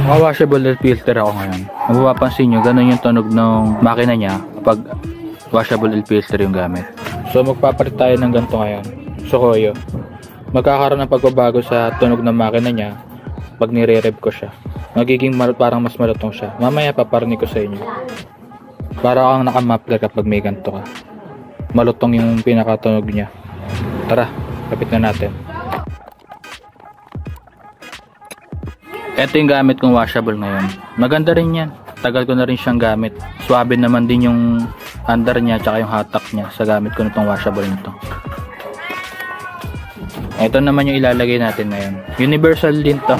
Washable air filter ako ngayon. Kung mapapansin nyo, ganun yung tunog ng makina niya kapag washable air filter yung gamit. So magpapalit tayo ng ganito ngayon. Sukoyo. Magkakaroon ng pagbabago sa tunog ng makina niya pag nire-rev ko siya. Magiging parang mas malutong siya. Mamaya paparinig ko sa inyo. Para kang naka-muffler kapag may ganito ka. Malutong yung pinakatunog niya. Tara, kapit na natin. Ito yung gamit kong washable ngayon. Maganda rin yan. Tagal ko na rin siyang gamit. Swabe naman din yung under niya tsaka yung hatak niya sa gamit ko nitong washable nito. Ito naman yung ilalagay natin ngayon. Universal din to.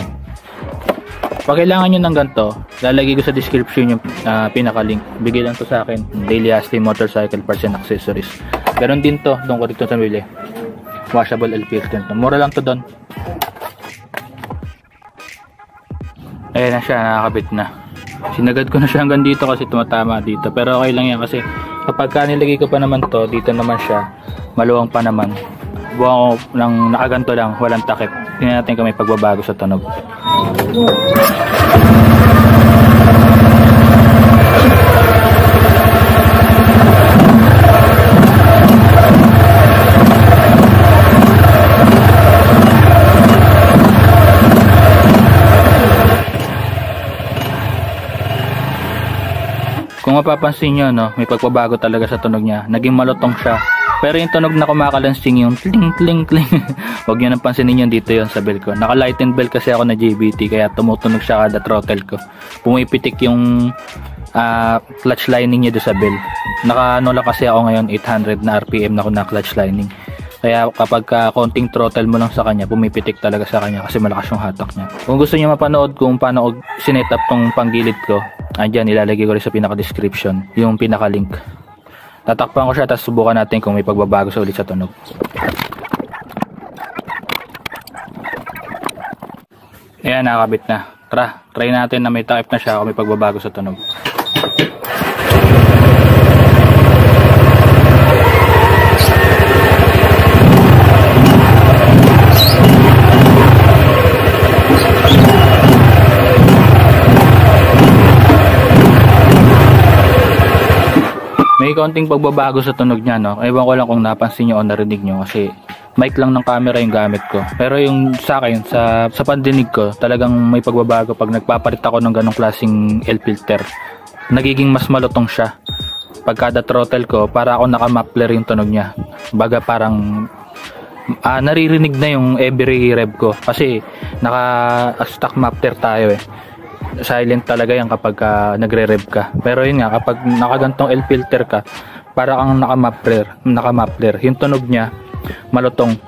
Pag kailangan nyo ng ganito, lalagay ko sa description yung pinaka-link. Bigay lang to sa akin. Daily Asti Motorcycle Parts and Accessories. Ganon din to. Doon ko dito sa bili. Washable air filter. Mura lang to doon. Ayan na siya, nakakabit na. Sinagad ko na siya hanggang dito kasi tumatama dito. Pero okay lang yan kasi kapag nilagay ko pa naman to, dito naman siya, maluwang pa naman. Buwan ko ng nakaganto lang, walang takip. Tingnan natin kung may pagbabago sa tunog. Kung mapapansin nyo, no, may pagbabago talaga sa tunog niya. Naging malutong siya. Pero yung tunog na kumakalansing yung tling tling tling. Huwag nyo nang pansinin yun, dito yun sa bell ko. Naka-lighten bell kasi ako na JBT kaya tumutunog siya kada throttle ko. Pumipitik yung clutch lining niya doon sa bell. Naka-ano lang kasi ako ngayon 800 na RPM na ako na clutch lining. Kaya kapag konting throttle mo lang sa kanya, pumipitik talaga sa kanya kasi malakas yung hatak niya. Kung gusto niyo mapanood kung paano sinet up tong panggilid ko, andyan, ilalagay ko rin sa pinaka-description yung pinaka-link. Tatakpan ko siya, tapos subukan natin kung may pagbabago sa ulit sa tunog. Ayan, nakakabit na. Try natin na may takip na siya kung may pagbabago sa tunog. May konting pagbabago sa tunog niya, no? Ewan ko lang kung napansin nyo o narinig nyo kasi mic lang ng camera yung gamit ko. Pero yung sa akin, sa pandinig ko, talagang may pagbabago pag nagpapalit ako ng ganong klaseng air filter. Nagiging mas malutong siya. Pag kada throttle ko, para ako naka-muffler yung tunog niya. Baga parang naririnig na yung every rev ko kasi naka-stock muffler tayo eh. Silent talaga yan kapag nagre-rev ka. Pero yun nga, kapag nakagantong air filter ka, para kang naka-muffler. Yung tunog niya, malutong.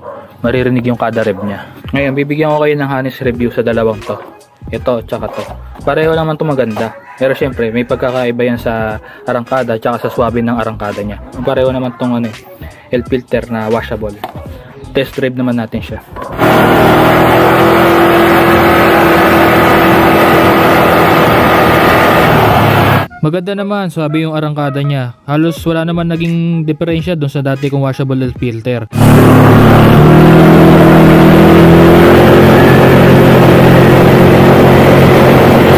Maririnig yung kada rev niya. Ngayon, bibigyan ko kayo ng honest review sa dalawang to. Ito, tsaka to. Pareho naman to maganda. Pero syempre, may pagkakaiba yan sa arangkada, tsaka sa swabe ng arangkada niya. Pareho naman tong air filter na washable. Test drive naman natin siya. Maganda naman, swabe yung arangkada niya. Halos wala naman naging diferensya doon sa dati kong washable air filter.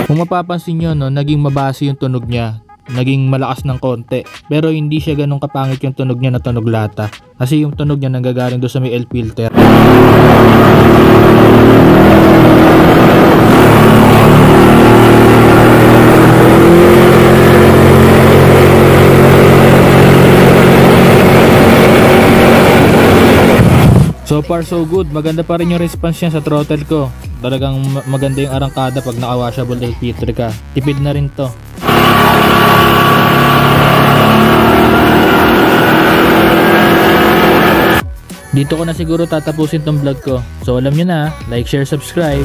Kung mapapansin nyo, no, naging mabase yung tunog niya. Naging malakas ng konti. Pero hindi siya ganun kapangit yung tunog niya na tunog lata. Kasi yung tunog niya nanggagaling doon sa may air filter. So far so good, maganda pa rin yung response niya sa throttle ko. Talagang maganda yung arangkada pag naka-washable air filter ka. Tipid na rin to. Dito ko na siguro tatapusin tong vlog ko. So alam nyo na, like, share, subscribe.